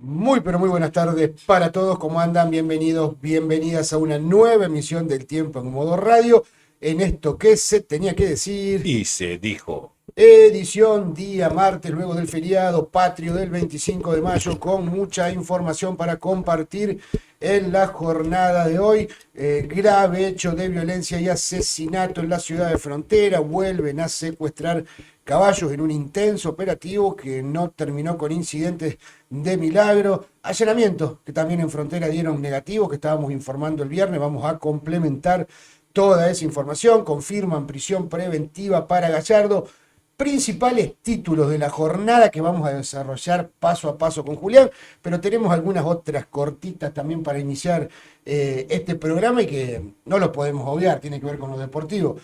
Muy, pero muy buenas tardes para todos. ¿Cómo andan? Bienvenidos, bienvenidas a una nueva emisión del Tiempo en Modo Radio. En esto que se tenía que decir, Y se dijo. edición día martes, luego del feriado patrio del 25 de mayo, con mucha información para compartir en la jornada de hoy. Grave hecho de violencia y asesinato en la ciudad de Frontera. Vuelven a secuestrar caballos en un intenso operativo que no terminó con incidentes de milagro. Allanamientos que también en Frontera dieron negativos, que estábamos informando el viernes. Vamos a complementar toda esa información. Confirman prisión preventiva para Gallardo. Principales títulos de la jornada que vamos a desarrollar paso a paso con Julián, pero tenemos algunas otras cortitas también para iniciar este programa y que no lo podemos obviar, tiene que ver con lo deportivo.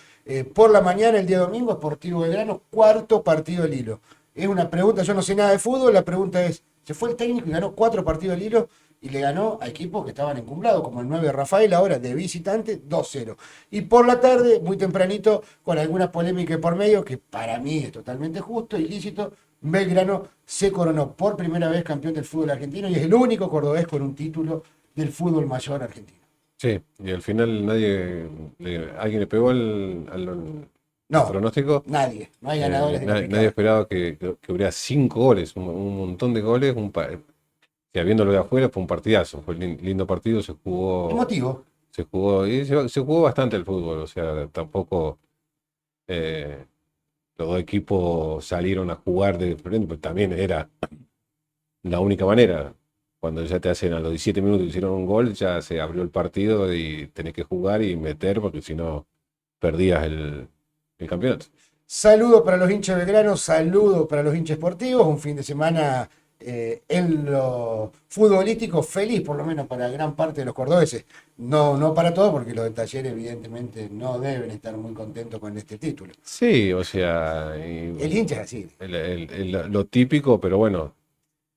Por la mañana, el día domingo, Sportivo Belgrano, cuarto partido del hilo. Es una pregunta, yo no sé nada de fútbol, la pregunta es, ¿se fue el técnico y ganó 4 partidos del hilo? Y le ganó a equipos que estaban encumbrados, como el 9 Rafael, ahora de visitante, 2-0. Y por la tarde, muy tempranito, con alguna polémica por medio, que para mí es totalmente justo y lícito, Belgrano se coronó por primera vez campeón del fútbol argentino y es el único cordobés con un título del fútbol mayor argentino. Sí, y al final alguien le pegó al No, pronóstico. nadie, no hay ganadores de la Nadie picada. esperaba que hubiera 5 goles, un montón de goles. Que viéndolo de afuera fue un partidazo, fue un lindo partido, Emotivo. se jugó bastante el fútbol, o sea, tampoco eh, los dos equipos salieron a jugar de frente, pero también era la única manera. Cuando ya te hacen a los 17 minutos hicieron un gol, ya se abrió el partido y tenés que jugar y meter, porque si no perdías el campeonato. Saludos para los hinchas belgranos, saludos para los hinchas esportivos, un fin de semana en lo futbolístico feliz, por lo menos para gran parte de los cordobeses. No, no para todos, porque los de Talleres evidentemente no deben estar muy contentos con este título. Sí, o sea, El hincha es así. lo típico, pero bueno,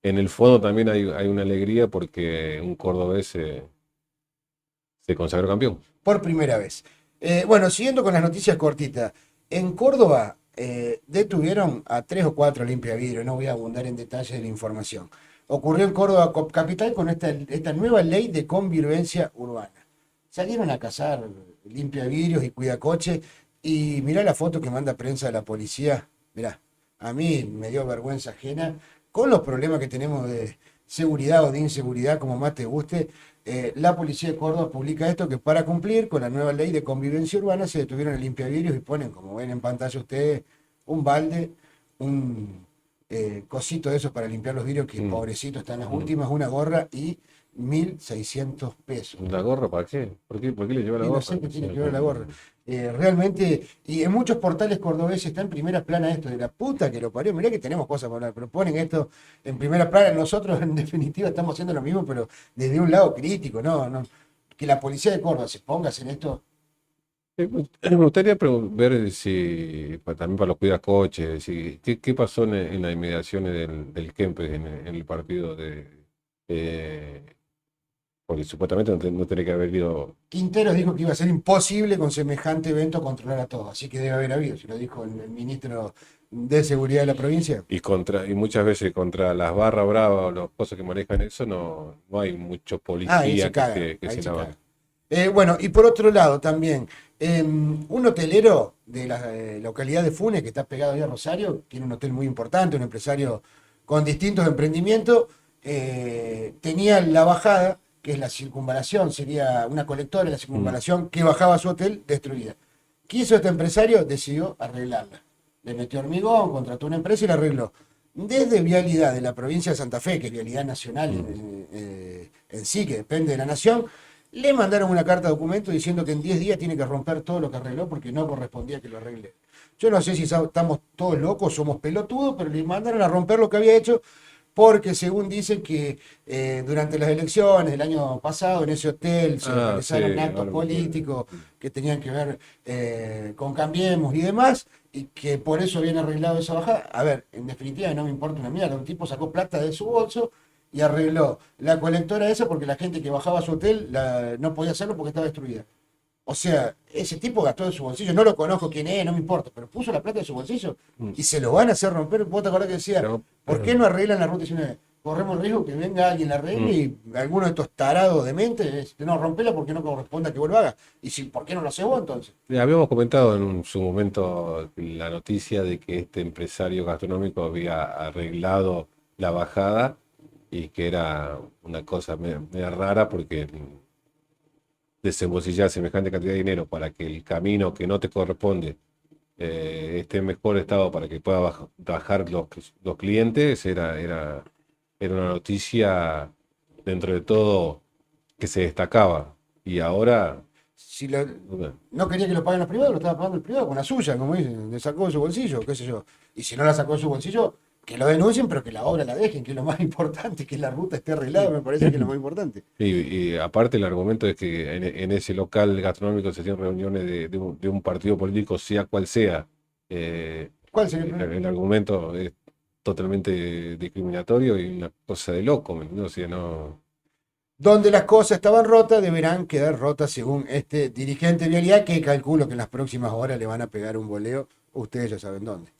en el fondo también hay una alegría porque un cordobés se consagró campeón. Por primera vez. Bueno, siguiendo con las noticias cortitas. En Córdoba detuvieron a 3 o 4 limpiavidrios, no voy a abundar en detalles de la información. Ocurrió en Córdoba capital con esta nueva ley de convivencia urbana. Salieron a cazar limpiavidrios y cuidacoches y mirá la foto que manda prensa de la policía. Mirá, a mí me dio vergüenza ajena con los problemas que tenemos de seguridad o de inseguridad, como más te guste. La policía de Córdoba publica esto, que para cumplir con la nueva ley de convivencia urbana se detuvieron el limpiavidrios y ponen, como ven en pantalla ustedes, un balde, un cosito de esos para limpiar los vidrios, que Mm, pobrecito están las mm. últimas, una gorra y 1.600 pesos. ¿La gorra para qué? ¿Por qué le lleva la Y no gorra? sé qué tiene que ver la gorra. Realmente, y en muchos portales cordobeses está en primera plana esto, de la puta que lo parió. Mirá que tenemos cosas para hablar, pero ponen esto en primera plana. Nosotros, en definitiva, estamos haciendo lo mismo, pero desde un lado crítico, ¿no? Que la policía de Córdoba se ponga en esto. Me gustaría ver si, también para los cuidacoches, qué pasó en las inmediaciones del Kempes en el partido eh, porque supuestamente no tenía que haber ido. Quinteros dijo que iba a ser imposible con semejante evento controlar a todos, así que debe haber habido, si lo dijo el ministro de Seguridad de la provincia. Y muchas veces contra las barras bravas o las cosas que manejan eso, no hay mucho Ah, ahí se policía que caga, que ahí se se la caga. banque. Bueno, y por otro lado también, un hotelero de la localidad de Funes, que está pegado ahí a Rosario, tiene un hotel muy importante, un empresario con distintos emprendimientos, tenía la bajada, que es la circunvalación, sería una colectora de la Mm. circunvalación que bajaba a su hotel destruida. ¿Qué hizo este empresario? Decidió arreglarla. Le metió hormigón, contrató una empresa y la arregló. Desde Vialidad de la provincia de Santa Fe, que es Vialidad Nacional Mm. en sí, que depende de la nación, le mandaron una carta de documento diciendo que en 10 días tiene que romper todo lo que arregló porque no correspondía que lo arregle. Yo no sé si estamos todos locos, somos pelotudos, pero le mandaron a romper lo que había hecho porque según dicen que durante las elecciones del año pasado en ese hotel se Ah, sí, realizaron actos ahora me acuerdo. políticos que tenían que ver con Cambiemos y demás, y que por eso habían arreglado esa bajada. A ver, en definitiva no me importa una mierda, un tipo sacó plata de su bolso y arregló la colectora esa porque la gente que bajaba a su hotel no podía hacerlo porque estaba destruida. O sea, ese tipo gastó de su bolsillo, no lo conozco quién es, no me importa, pero puso la plata de su bolsillo Mm. y se lo van a hacer romper. ¿Vos te acordás que decía, Pero, ¿por qué no arreglan la ruta 19? corremos el riesgo que venga alguien la arregle Mm. y alguno de estos tarados de mente, no, rompela porque no corresponde a que vuelva a haga. Y si, ¿por qué no lo hace vos entonces? Habíamos comentado su momento la noticia de que este empresario gastronómico había arreglado la bajada y que era una cosa media rara porque desembolsillar semejante cantidad de dinero para que el camino que no te corresponde esté en mejor estado para que pueda bajar los clientes, era una noticia dentro de todo que se destacaba. Y ahora, Si no quería que lo paguen los privados, lo estaba pagando el privado con la suya, como dicen, le sacó de su bolsillo, qué sé yo. Y si no la sacó de su bolsillo, que lo denuncien, pero que la obra la dejen, que es lo más importante, que la ruta esté arreglada, me parece que es lo más importante. y aparte el argumento es que en ese local gastronómico se hacían reuniones de un partido político, sea cual sea. ¿Cuál sería el El problema? argumento es totalmente discriminatorio y una cosa de loco, ¿me entiendes? O sea, no. Donde las cosas estaban rotas, deberán quedar rotas según este dirigente de vialidad, que calculo que en las próximas horas le van a pegar un boleo, ustedes ya saben dónde.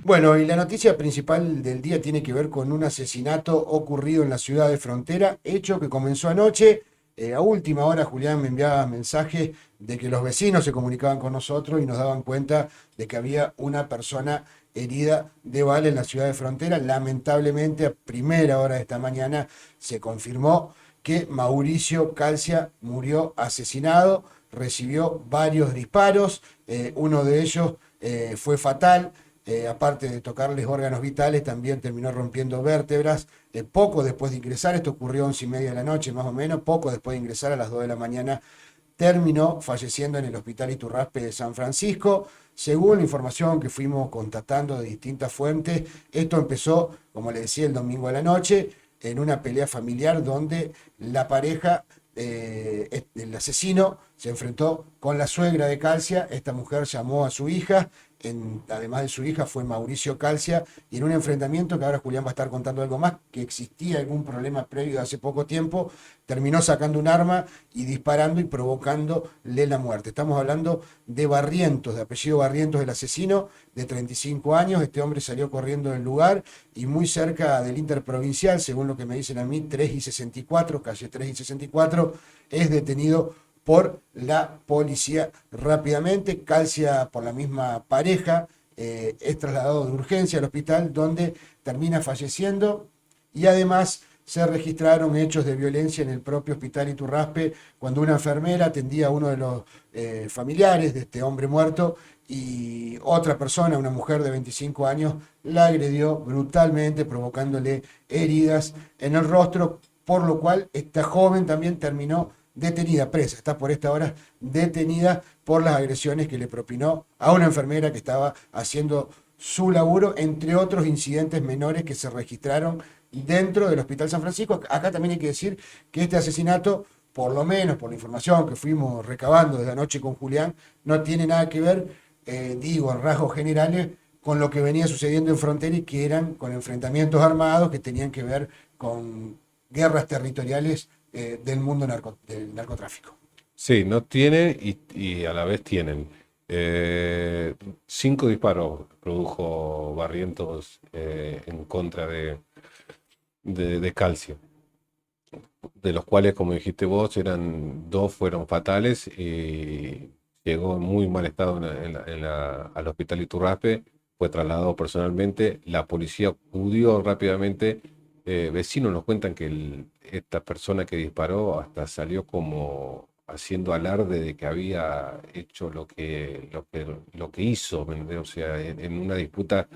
Bueno, y la noticia principal del día tiene que ver con un asesinato ocurrido en la ciudad de Frontera, hecho que comenzó anoche. A última hora Julián me enviaba mensajes de que los vecinos se comunicaban con nosotros y nos daban cuenta de que había una persona herida de bala en la ciudad de Frontera. Lamentablemente, a primera hora de esta mañana se confirmó que Mauricio Calcia murió asesinado, recibió varios disparos, uno de ellos fue fatal. Aparte de tocarles órganos vitales, también terminó rompiendo vértebras. Poco después de ingresar, esto ocurrió a 11:30 de la noche más o menos, poco después de ingresar a las 2 de la mañana, terminó falleciendo en el Hospital Iturraspe de San Francisco. Según la información que fuimos constatando de distintas fuentes, esto empezó, como le decía, el domingo a la noche, en una pelea familiar donde la pareja, el asesino, se enfrentó con la suegra de Calcia. Esta mujer llamó a su hija, además de su hija fue Mauricio Calcia, y en un enfrentamiento que ahora Julián va a estar contando algo más, que existía algún problema previo de hace poco tiempo, terminó sacando un arma y disparando y provocándole la muerte. Estamos hablando de Barrientos, de apellido Barrientos, el asesino, de 35 años. Este hombre salió corriendo del lugar y muy cerca del Interprovincial, según lo que me dicen a mí, 3 y 64, calle 3 y 64, es detenido por la policía rápidamente. Calcia, por la misma pareja, es trasladado de urgencia al hospital donde termina falleciendo, y además se registraron hechos de violencia en el propio hospital Iturraspe cuando una enfermera atendía a uno de los familiares de este hombre muerto y otra persona, una mujer de 25 años, la agredió brutalmente provocándole heridas en el rostro, por lo cual esta joven también terminó detenida, presa, está por esta hora detenida por las agresiones que le propinó a una enfermera que estaba haciendo su laburo, entre otros incidentes menores que se registraron dentro del Hospital San Francisco. Acá también hay que decir que este asesinato, por lo menos por la información que fuimos recabando desde anoche con Julián, no tiene nada que ver, digo, en rasgos generales, con lo que venía sucediendo en Frontera y que eran con enfrentamientos armados que tenían que ver con guerras territoriales del mundo del narcotráfico. Sí, no tienen y a la vez tienen. 5 disparos produjo Barrientos en contra de Calcio, de los cuales, como dijiste vos, dos fueron fatales y llegó en muy mal estado al hospital Iturraspe, fue trasladado personalmente, la policía acudió rápidamente. Vecinos nos cuentan que esta persona que disparó hasta salió como haciendo alarde de que había hecho lo que hizo, ¿me entendés? O sea, en una disputa,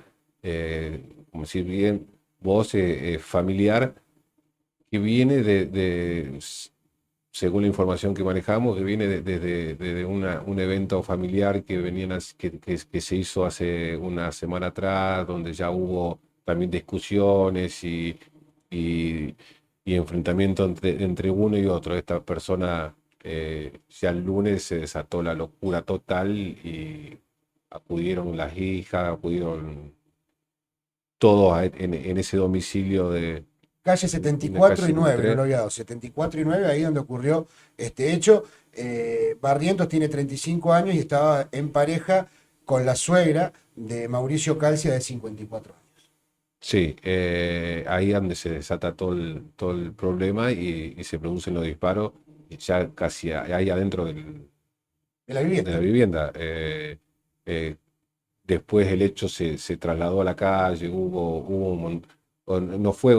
como si bien vos, familiar, que viene según la información que manejamos, que viene de un evento familiar que que se hizo hace una semana atrás, donde ya hubo también discusiones y, y enfrentamiento entre uno y otro. Esta persona, ya el lunes se desató la locura total y acudieron las hijas, acudieron todos en ese domicilio Calle en la calle 74 y 9, no 73. lo había dado, 74 y 9, ahí donde ocurrió este hecho. Barrientos tiene 35 años y estaba en pareja con la suegra de Mauricio Calcia de 54 años. Sí, ahí es donde se desata todo el problema y se producen los disparos ya casi ahí adentro De la de la vivienda. vivienda. Eh, Después el hecho se trasladó a la calle, no fue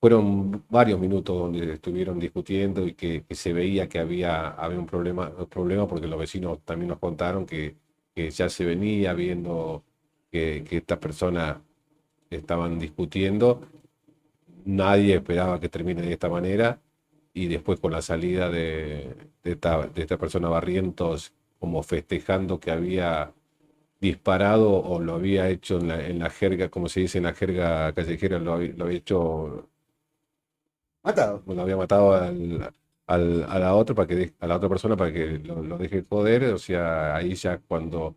fueron varios minutos donde estuvieron discutiendo y que se veía que había un problema porque los vecinos también nos contaron que ya se venía viendo que esta persona estaban discutiendo. Nadie esperaba que termine de esta manera y después con la salida de esta persona Barrientos como festejando que había disparado o lo había hecho en la jerga, como se dice en la jerga callejera, lo había hecho, Matado. lo había matado a la otra a la otra persona para que lo deje joder. O sea, ahí ya cuando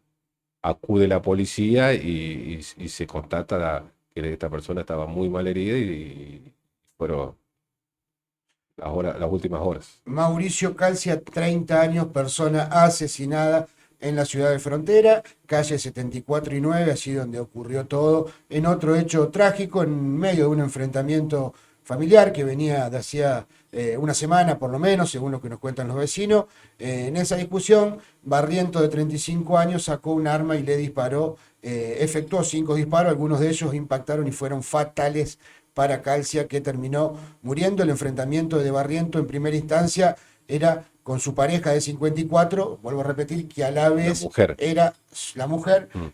acude la policía y se constata que esta persona estaba muy mal herida y fueron las últimas horas. Mauricio Calcia, 30 años, persona asesinada en la ciudad de Frontera, calle 74 y 9, así donde ocurrió todo, en otro hecho trágico, en medio de un enfrentamiento familiar que venía de hacía una semana por lo menos, según lo que nos cuentan los vecinos. En esa discusión, Barriento, de 35 años, sacó un arma y le disparó, efectuó 5 disparos, algunos de ellos impactaron y fueron fatales para Calcia, que terminó muriendo. El enfrentamiento de Barriento en primera instancia era con su pareja de 54, vuelvo a repetir, que a la La vez mujer. era la mujer, Mm.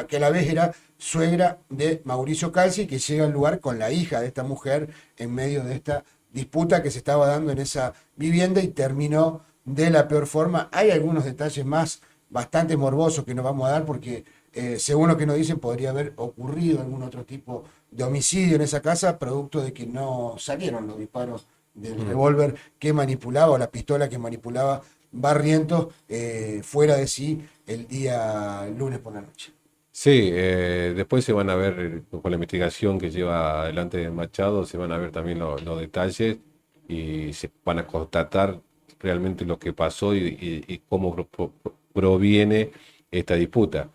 que a la vez era suegra de Mauricio Calci, que llega al lugar con la hija de esta mujer en medio de esta disputa que se estaba dando en esa vivienda y terminó de la peor forma. Hay algunos detalles más bastante morbosos que nos vamos a dar porque, según lo que nos dicen, podría haber ocurrido algún otro tipo de homicidio en esa casa, producto de que no salieron los disparos del Mm. revólver que manipulaba, o la pistola que manipulaba Barrientos, fuera de sí el día lunes por la noche. Sí, después se van a ver, con la investigación que lleva adelante Machado, se van a ver también los detalles y se van a constatar realmente lo que pasó y cómo proviene esta disputa.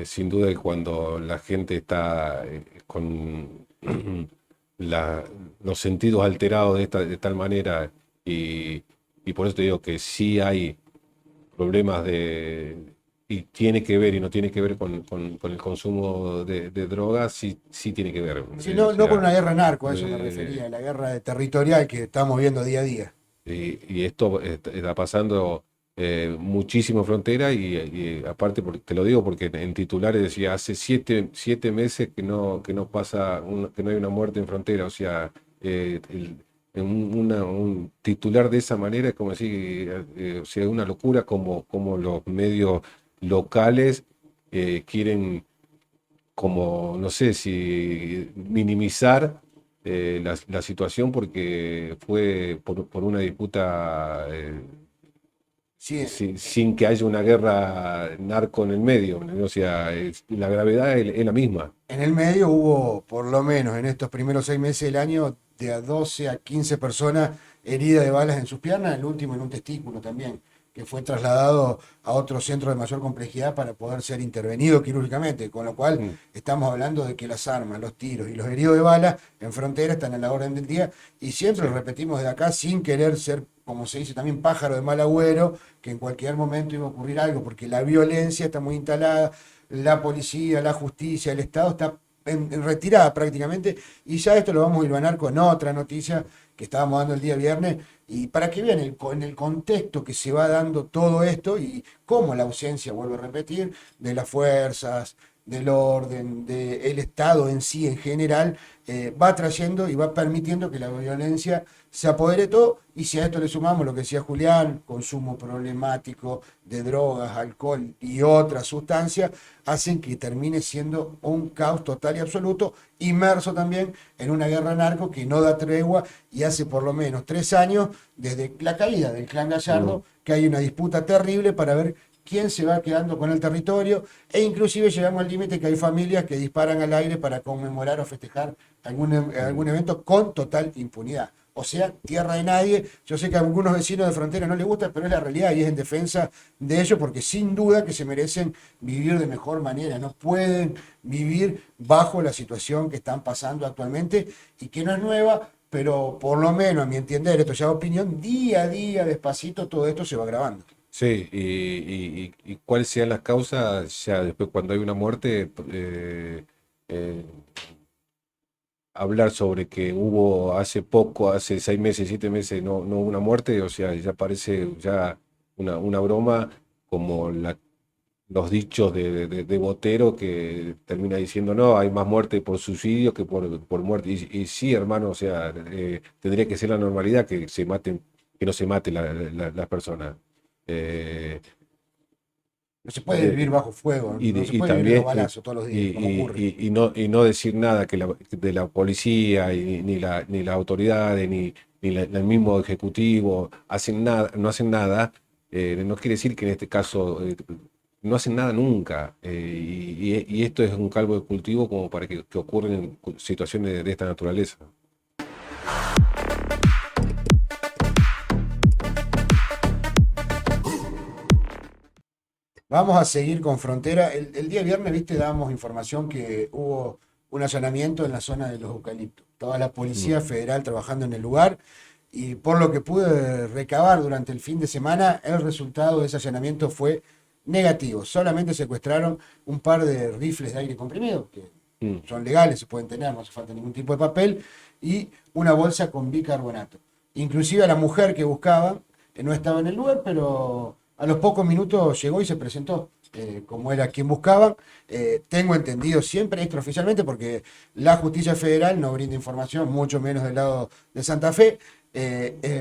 Sin duda que cuando la gente está con la- los sentidos alterados de tal manera y por eso te digo que sí hay problemas y tiene que ver y no tiene que ver con el consumo de drogas, sí, sí tiene que ver. Si O no, no con sea, una guerra narco, a eso me eh, refería, la guerra territorial que estamos viendo día a día. y esto está pasando muchísimo en frontera y aparte, te lo digo porque en titulares decía, hace 7 meses que no pasa, que no hay una muerte en frontera. O sea, un titular de esa manera es como decir, o sea, una locura como los medios locales quieren, como, no sé si minimizar la situación porque fue por una disputa Sí, sin que haya una guerra narco en el medio. O sea, la gravedad es la misma. en el medio hubo, por lo menos en estos primeros 6 meses del año, de a 12 a 15 personas heridas de balas en sus piernas, el último en un testículo también, que fue trasladado a otro centro de mayor complejidad para poder ser intervenido quirúrgicamente, con lo cual Mm. estamos hablando de que las armas, los tiros y los heridos de bala en frontera están a la orden del día y siempre Sí. lo repetimos de acá sin querer ser, como se dice también, pájaro de mal agüero, que en cualquier momento iba a ocurrir algo, porque la violencia está muy instalada, la policía, la justicia, el Estado está en retirada prácticamente, y ya esto lo vamos a hilvanar con otra noticia que estábamos dando el día viernes, y para que vean en el contexto que se va dando todo esto y cómo la ausencia, vuelvo a repetir, de las fuerzas, del orden, del Estado en sí en general, va trayendo y va permitiendo que la violencia se apodere de todo. Y si a esto le sumamos lo que decía Julián, consumo problemático de drogas, alcohol y otras sustancias, hacen que termine siendo un caos total y absoluto, inmerso también en una guerra narco que no da tregua y hace por lo menos 3 años, desde la caída del clan Mm. Gallardo, que hay una disputa terrible para ver quién se va quedando con el territorio, e inclusive llegamos al límite que hay familias que disparan al aire para conmemorar o festejar algún Mm. evento con total impunidad. o sea, tierra de nadie. Yo sé que a algunos vecinos de Frontera no les gusta, pero es la realidad y es en defensa de ellos porque sin duda que se merecen vivir de mejor manera, no pueden vivir bajo la situación que están pasando actualmente y que no es nueva, pero por lo menos a mi entender, esto ya es opinión, día a día, despacito, todo esto se va agravando. Sí, y cuáles sean las causas, ya después cuando hay una muerte, eh, hablar sobre que hubo hace poco, hace 6 meses, 7 meses, no hubo una muerte, o sea, ya parece ya una broma como los dichos de Botero que termina diciendo, no, hay más muerte por suicidio que por muerte. Y sí, hermano, o sea, tendría que ser la normalidad que se maten, que no se mate las personas. Eh, No se puede eh, vivir bajo fuego, y, no se y puede vivir de los también balazos todos los días, como ocurre. y no decir nada de la policía y ni las autoridades el mismo ejecutivo hacen nada, no hacen nada, no quiere decir que en este caso no hacen nada nunca, y esto es un caldo de cultivo como para que ocurran situaciones de esta naturaleza. Vamos a seguir con Frontera. El día viernes, viste, dábamos información que hubo un allanamiento en la zona de los eucaliptos. Estaba la Mm. Policía Federal trabajando en el lugar y por lo que pude recabar durante el fin de semana, el resultado de ese allanamiento fue negativo. Solamente secuestraron un par de rifles de aire comprimido, que Mm. son legales, se pueden tener, no hace falta ningún tipo de papel, y una bolsa con bicarbonato. Inclusive a la mujer que buscaban, no estaba en el lugar, pero a los pocos minutos llegó y se presentó como era quien buscaban. Tengo entendido siempre extraoficialmente porque la justicia federal no brinda información, mucho menos del lado de Santa Fe.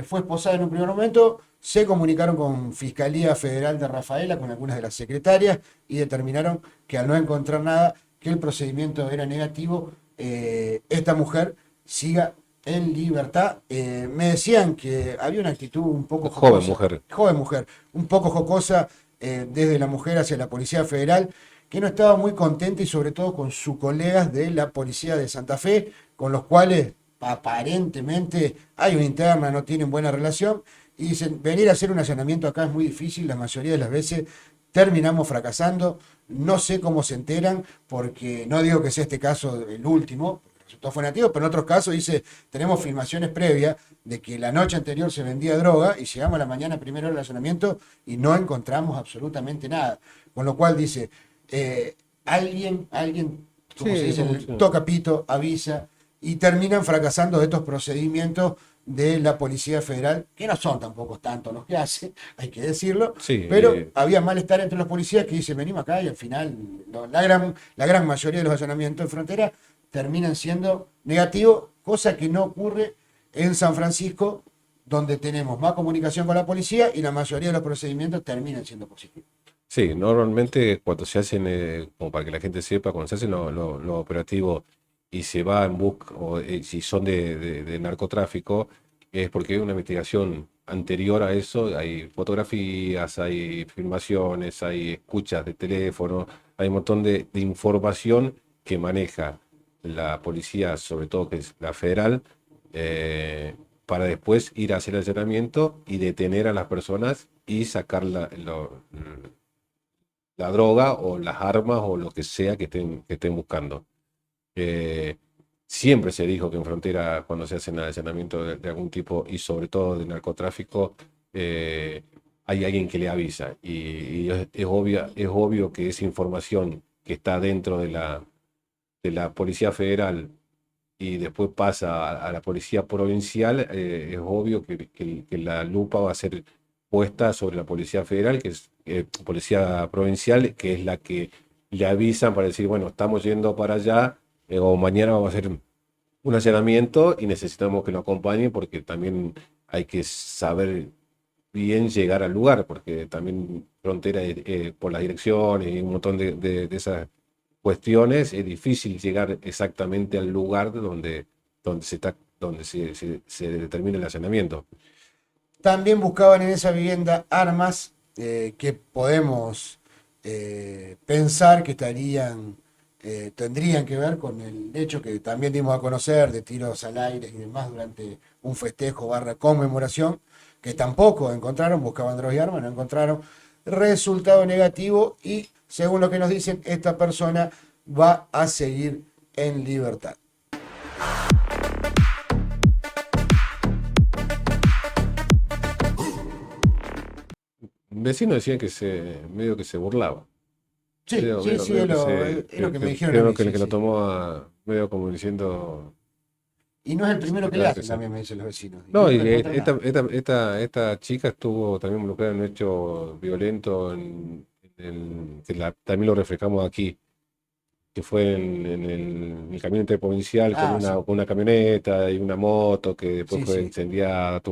Fue esposada en un primer momento, se comunicaron con Fiscalía Federal de Rafaela, con algunas de las secretarias, y determinaron que al no encontrar nada, que el procedimiento era negativo, esta mujer siga en libertad. Me decían que había una actitud un poco Joven jocosa, mujer. joven mujer, un poco jocosa desde la mujer hacia la Policía Federal, que no estaba muy contenta y sobre todo con sus colegas de la Policía de Santa Fe, con los cuales aparentemente hay una interna, no tienen buena relación, y dicen, venir a hacer un allanamiento acá es muy difícil, la mayoría de las veces terminamos fracasando, no sé cómo se enteran, porque no digo que sea este caso el último, el resultado fue negativo, pero en otros casos dice, tenemos filmaciones previas de que la noche anterior se vendía droga y llegamos a la mañana primero al allanamiento y no encontramos absolutamente nada. Con lo cual dice, alguien, como se Sí, dice, sí. toca pito, avisa y terminan fracasando estos procedimientos de la Policía Federal, que no son tampoco tantos los que hace, hay que decirlo, Sí, pero había malestar entre los policías que dicen, venimos acá y al final la gran mayoría de los allanamientos de frontera terminan siendo negativos, cosa que no ocurre en San Francisco, donde tenemos más comunicación con la policía y la mayoría de los procedimientos terminan siendo positivos. sí, normalmente cuando se hacen, como para que la gente sepa, cuando se hacen los operativos y se va en busca, o si son de narcotráfico, es porque hay una investigación anterior a eso, hay fotografías, hay filmaciones, hay escuchas de teléfono, hay un montón de información que maneja la policía, sobre todo que es la federal, para después ir a hacer el allanamiento y detener a las personas y sacar la droga o las armas o lo que sea que estén buscando. Eh, Siempre se dijo que en frontera, cuando se hacen allanamientos de algún tipo y sobre todo de narcotráfico, eh, hay alguien que le avisa. Y es obvio que esa información que está dentro de la Policía Federal y después pasa a la policía provincial, es obvio que la lupa va a ser puesta sobre la policía federal, que es policía provincial, que es la que le avisan para decir, bueno, estamos yendo para allá, o mañana vamos a hacer un allanamiento y necesitamos que lo acompañen porque también hay que saber bien llegar al lugar, porque también frontera, por las direcciones y un montón de esas cuestiones, es difícil llegar exactamente al lugar donde se determina el allanamiento. También buscaban en esa vivienda armas que podemos pensar que estarían tendrían que ver con el hecho que también dimos a conocer de tiros al aire y demás durante un festejo barra conmemoración, que tampoco encontraron, buscaban drogas y armas, no encontraron resultado negativo y según lo que nos dicen, esta persona va a seguir en libertad. Vecinos decían que medio que se burlaba. Sí, sí, sí, es lo que me dijeron a Creo mí, que el sí, que lo sí. tomó medio como diciendo. Y no es el primero que le Claro que hacen, sí. también me dicen los vecinos. Y No, y nunca encuentran nada. esta chica estuvo también involucrada en un hecho violento también lo reflejamos aquí, que fue en el camino interprovincial con Ah, sí, con una camioneta y una moto que después sí, fue sí. incendiada,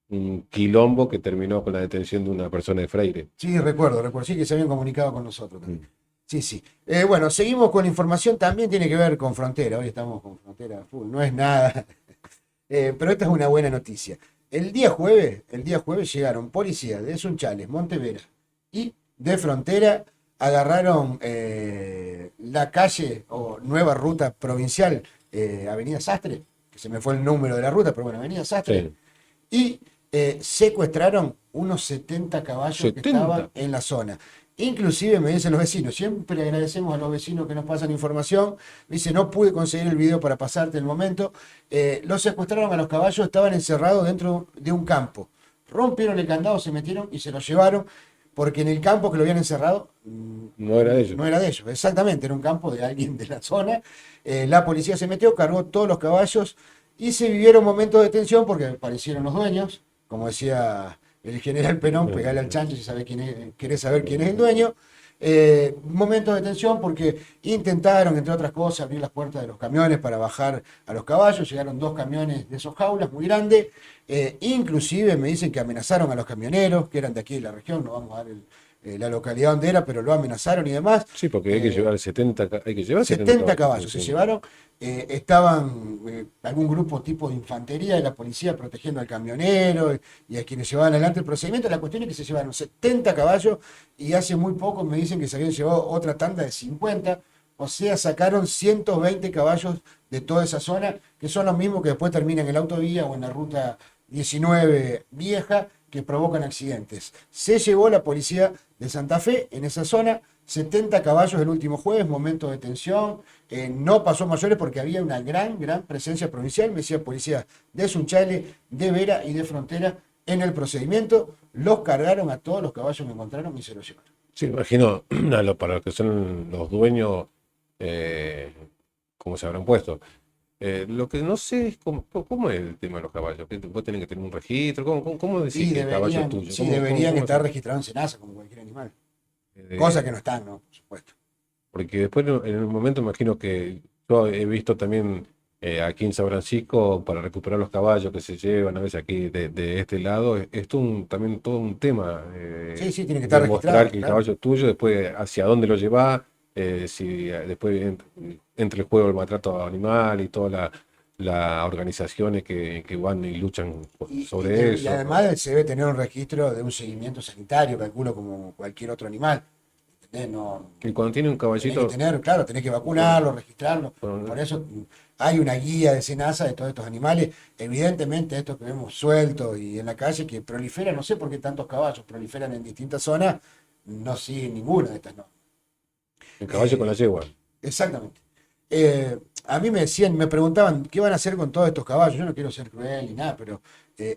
un quilombo que terminó con la detención de una persona de Freire. Sí, recuerdo, sí que se habían comunicado con nosotros también. Mm. Sí, sí. Bueno, seguimos con información, también tiene que ver con frontera. Hoy estamos con frontera full, no es nada. Pero esta es una buena noticia. El día jueves llegaron policías de Sunchales, Montevera y de Frontera, agarraron la calle o nueva ruta provincial, Avenida Sastre, que se me fue el número de la ruta, pero bueno, Avenida Sastre, Sí, y secuestraron unos 70 caballos que 70. estaban en la zona. Inclusive me dicen los vecinos, siempre agradecemos a los vecinos que nos pasan información, me dice, no pude conseguir el video para pasarte el momento, los secuestraron a los caballos, estaban encerrados dentro de un campo, rompieron el candado, se metieron y se los llevaron, porque en el campo que lo habían encerrado No era de ellos. no era de ellos, exactamente, era un campo de alguien de la zona. La policía se metió, cargó todos los caballos y se vivieron momentos de tensión porque aparecieron los dueños, como decía el general Perón, pegale al chancho si sabés querés saber quién es el dueño. Momentos de tensión porque intentaron, entre otras cosas, abrir las puertas de los camiones para bajar a los caballos. Llegaron 2 camiones de esos jaulas muy grandes. Inclusive me dicen que amenazaron a los camioneros, que eran de aquí de la región, no vamos a dar la localidad donde era, pero lo amenazaron y demás. Sí, porque hay que Eh, llevar 70, hay que llevar 70 70 caballos. caballos se llevaron. Estaban algún grupo tipo de infantería de la policía protegiendo al camionero y a quienes llevaban adelante el procedimiento. La cuestión es que se llevaron 70 caballos y hace muy poco me dicen que se habían llevado otra tanda de 50. O sea, sacaron 120 caballos de toda esa zona, que son los mismos que después terminan en la autovía o en la ruta 19 vieja, que provocan accidentes. Se llevó la policía de Santa Fe en esa zona, 70 caballos el último jueves, momento de tensión, no pasó mayores porque había una gran presencia provincial, me decía policía de Sunchales, de Vera y de Frontera en el procedimiento, los cargaron a todos los caballos que encontraron y se los llevaron. Sí, imagino para los que son los dueños, eh, cómo se habrán puesto. Lo que no sé es cómo es el tema de los caballos. Que vos tenés que tener un registro. ¿Cómo decís Y que el caballo es deberían, tuyo? sí, deberían ¿Cómo estar se- registrados en SENASA como cualquier animal, cosa eh, que no están, ¿no? Por supuesto. Porque después en un momento imagino que yo he visto también aquí en San Francisco para recuperar los caballos que se llevan a veces aquí de este lado. Es también todo un tema Sí, sí, tiene que estar demostrar registrado, que el claro. caballo es tuyo, después hacia dónde lo llevas, si después entra el juego el maltrato animal y todas las organizaciones que van y luchan sobre Y eso. además se debe tener un registro de un seguimiento sanitario, calculo como cualquier otro animal. ¿Entendés? No, Y cuando tiene un tenés que caballito, tener, claro, tenés que bueno, vacunarlo, registrarlo. bueno, Por eso hay una guía de SENASA de todos estos animales. Evidentemente, estos que vemos sueltos y en la calle que proliferan, no sé por qué tantos caballos proliferan en distintas zonas, no siguen ninguna de estas normas. el caballo con la Eh, yegua. Exactamente. A mí me decían, me preguntaban qué van a hacer con todos estos caballos. Yo no quiero ser cruel ni nada, pero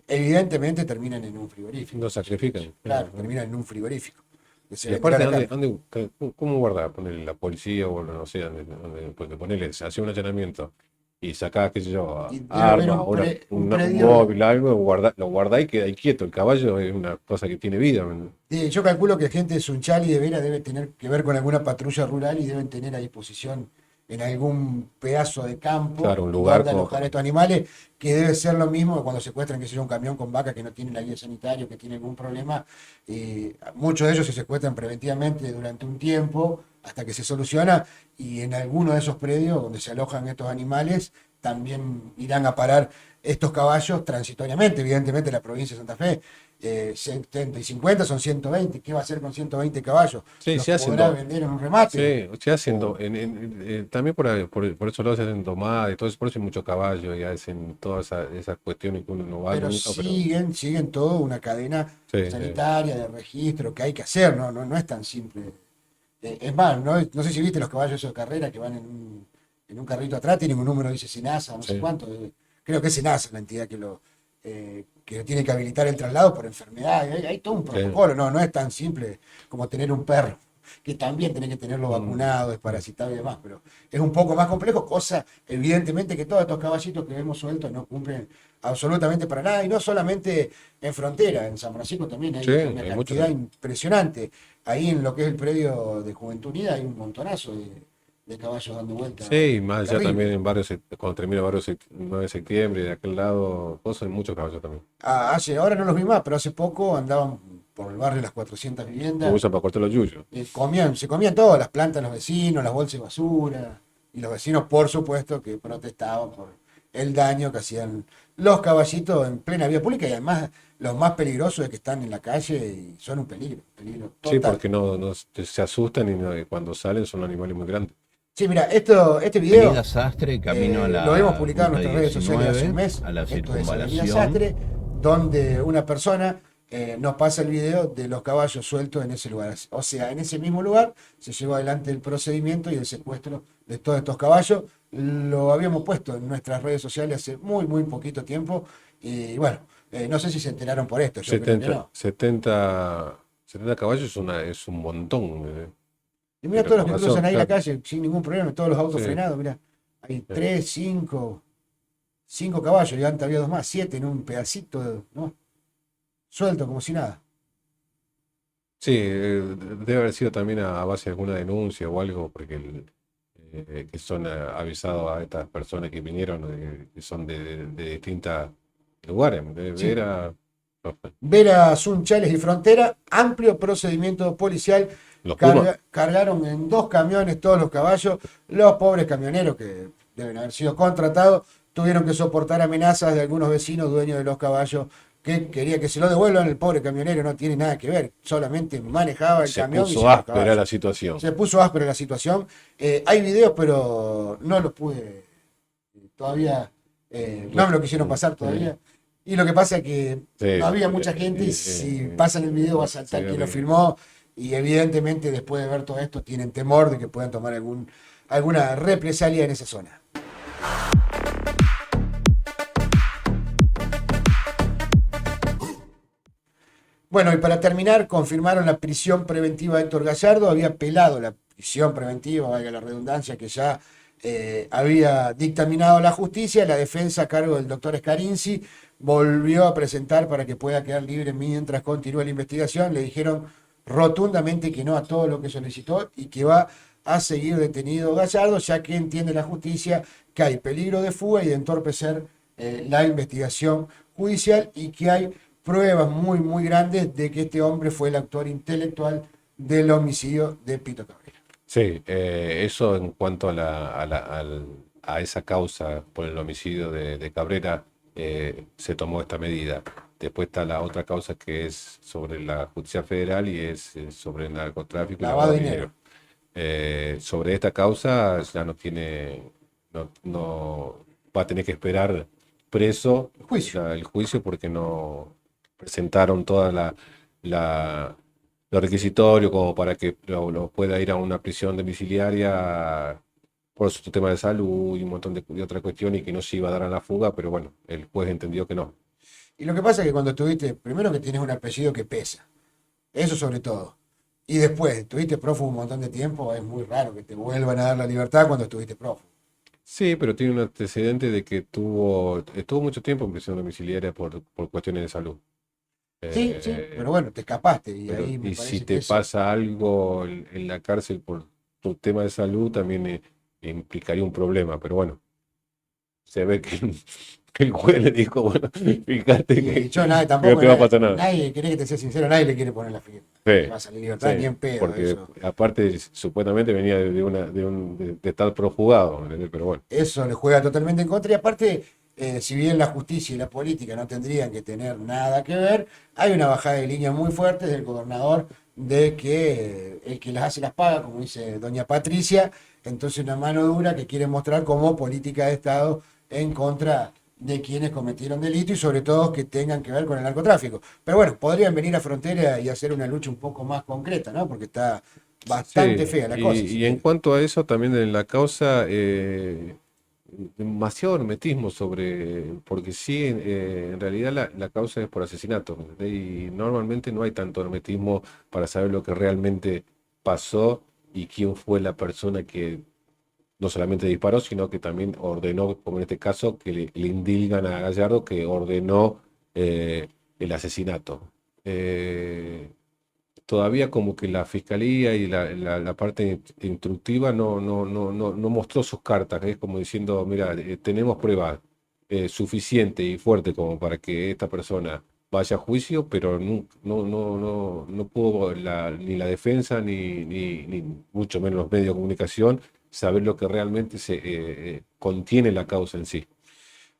evidentemente terminan en un frigorífico. Lo sacrifican. Claro, terminan en un frigorífico. Que se Y venderá aparte, la carne. ¿cómo guarda? Ponerle la policía o no sé, porque ponerle, hace un allanamiento y sacás, qué sé yo, Y debe haber armas o un un predio. móvil, algo, lo guardá y queda ahí quieto. El caballo es una cosa que tiene vida. Yo calculo que gente de Sunchal y de Vera debe tener que ver con alguna patrulla rural y deben tener a disposición en algún pedazo de campo Claro, un lugar donde alojar a estos animales, que debe ser lo mismo que cuando secuestran, que sea un camión con vaca que no tiene la guía sanitaria, que tiene algún problema. Muchos de ellos se secuestran preventivamente durante un tiempo hasta que se soluciona y en alguno de esos predios donde se alojan estos animales también irán a parar estos caballos transitoriamente. Evidentemente la provincia de Santa Fe, 70 y 50 son 120. ¿Qué va a hacer con 120 caballos? Sí, ¿Los se hacen podrá vender en un remate? sí, se hacen O- también por esos lados se hacen domadas, y todo eso, por eso hay mucho caballo y hacen todas esas cuestiones que uno no va pero nunca, pero siguen toda una cadena sí, sí, sanitaria de registro que hay que hacer, no es tan simple. Es más, no sé si viste los caballos esos de carrera que van en un carrito atrás, tienen un número, dice Senasa, no sé sí, cuánto. Creo que es Senasa la entidad que tiene que habilitar el traslado por enfermedad. Hay todo un sí. protocolo, no es tan simple como tener un perro, que también tenés que tenerlo Mm, vacunado, desparasitado y demás, pero es un poco más complejo, cosa evidentemente que todos estos caballitos que vemos sueltos no cumplen absolutamente para nada, y no solamente en frontera, en San Francisco también sí, hay una hay muchos cantidad ahí. impresionante. Ahí en lo que es el predio de Juventud Unida hay un montonazo de caballos dando vuelta. Sí, y más allá también Terrible. en cuando termina barrio 9 de septiembre, de aquel lado, cosas, hay muchos caballos también. Ahora no los vi más, pero hace poco andaban por el barrio las 400 Lo viviendas. usan para cortar los yuyos. Se comían todo, las plantas de los vecinos, las bolsas de basura. Y los vecinos, por supuesto, que protestaban por el daño que hacían los caballitos en plena vía pública. Y además, los más peligrosos es que están en la calle y son un peligro Sí, total. porque no se asustan y cuando salen son animales muy grandes. Sí, mira, este Avenida video Sastre, camino a lo hemos la publicado en ruta nuestras redes sociales hace un 19, mes. a la Esto es Avenida circunvalación. Sastre, donde una persona nos pasa el video de los caballos sueltos en ese lugar. O sea, en ese mismo lugar se llevó adelante el procedimiento y el secuestro de todos estos caballos. Lo habíamos puesto en nuestras redes sociales hace muy poquito tiempo. Y bueno, no sé si se enteraron por esto, yo creo que 70 no. 70 caballos es un montón Y de mira todos los que repoblación. cruzan ahí la Claro, calle sin ningún problema, todos los autos sí, frenados, mira. Hay sí. 3, 5 caballos, y antes había dos más, 7 en un pedacito, ¿no? Suelto, como si nada. Sí, debe haber sido también a base de alguna denuncia o algo, porque que son avisados a estas personas que vinieron, que son de distintos lugares. Sí. Era, no sé, Vera, Sunchales y Frontera, amplio procedimiento policial. los Pumas. Cargaron en 2 camiones todos los caballos. Los pobres camioneros, que deben haber sido contratados, tuvieron que soportar amenazas de algunos vecinos dueños de los caballos que quería que se lo devuelvan. El pobre camionero no tiene nada que ver, solamente manejaba el Se camión y puso llevaba áspera caballos. la situación. Se puso áspera la situación. Hay videos, pero no los pude todavía, no me lo quisieron pasar todavía. Y lo que pasa es que Sí, no había porque, mucha gente y si pasan el video va a saltar sí, quien lo filmó y evidentemente después de ver todo esto tienen temor de que puedan tomar alguna represalia en esa zona. Bueno, y para terminar, confirmaron la prisión preventiva de Héctor Gallardo. Había apelado la prisión preventiva, valga la redundancia, que ya había dictaminado la justicia. La defensa a cargo del doctor Scarinci volvió a presentar para que pueda quedar libre mientras continúa la investigación. Le dijeron rotundamente que no a todo lo que solicitó y que va a seguir detenido Gallardo, ya que entiende la justicia que hay peligro de fuga y de entorpecer la investigación judicial y que hay pruebas muy grandes de que este hombre fue el autor intelectual del homicidio de Pito Cabrera. sí, eso en cuanto a esa causa por el homicidio de Cabrera, se tomó esta medida. Después está la otra causa que es sobre la justicia federal y es sobre el narcotráfico y Lavado lavado de de dinero. dinero. Sobre esta causa ya no va a tener que esperar preso Juicio. el juicio porque no presentaron toda los requisitorios como para que lo pueda ir a una prisión domiciliaria por su tema de salud y un montón de otra cuestión y que no se iba a dar a la fuga, pero bueno, el juez entendió que no. Y lo que pasa es que cuando estuviste, primero que tienes un apellido que pesa, eso sobre todo. Y después, estuviste prófugo un montón de tiempo, es muy raro que te vuelvan a dar la libertad cuando estuviste prófugo. Sí, pero tiene un antecedente de que estuvo mucho tiempo en prisión domiciliaria por cuestiones de salud. Sí, pero bueno, te escapaste y Pero, ahí me y si parece que te eso. pasa algo en la cárcel por tu tema de salud, también implicaría un problema. Pero bueno, se ve que, que el juez le dijo, bueno, fíjate Y que, yo nadie, que no tampoco te va a pasar nada. nadie, querés que te sea sincero, nadie le quiere poner la firma. Sí, Vas a la libertad ni sí, en pedo, porque eso. aparte supuestamente venía de estar prosfugado, ¿entendés? Pero bueno, Eso le juega totalmente en contra. Y aparte, si bien la justicia y la política no tendrían que tener nada que ver, hay una bajada de línea muy fuerte del gobernador de que el que las hace las paga, como dice doña Patricia, entonces una mano dura que quiere mostrar como política de Estado en contra de quienes cometieron delito y sobre todo que tengan que ver con el narcotráfico. Pero bueno, podrían venir a Frontera y hacer una lucha un poco más concreta, ¿no? Porque está bastante Sí, fea la cosa, si y en quiere. cuanto a eso, también en la causa, demasiado hermetismo porque sí, en realidad la causa es por asesinato, ¿me entendés? Y normalmente no hay tanto hermetismo para saber lo que realmente pasó y quién fue la persona que no solamente disparó, sino que también ordenó, como en este caso, que le indilgan a Gallardo que ordenó el asesinato. Eh, Todavía como que la fiscalía y la parte instructiva no mostró sus cartas, es como diciendo, mira, tenemos pruebas suficiente y fuerte como para que esta persona vaya a juicio, pero no pudo ni la defensa ni mucho menos los medios de comunicación saber lo que realmente contiene la causa en sí.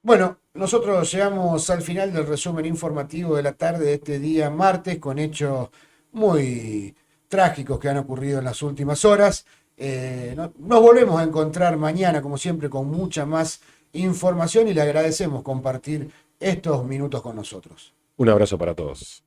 Bueno, nosotros llegamos al final del resumen informativo de la tarde de este día martes con hechos muy trágicos que han ocurrido en las últimas horas. Nos volvemos a encontrar mañana, como siempre, con mucha más información y le agradecemos compartir estos minutos con nosotros. Un abrazo para todos.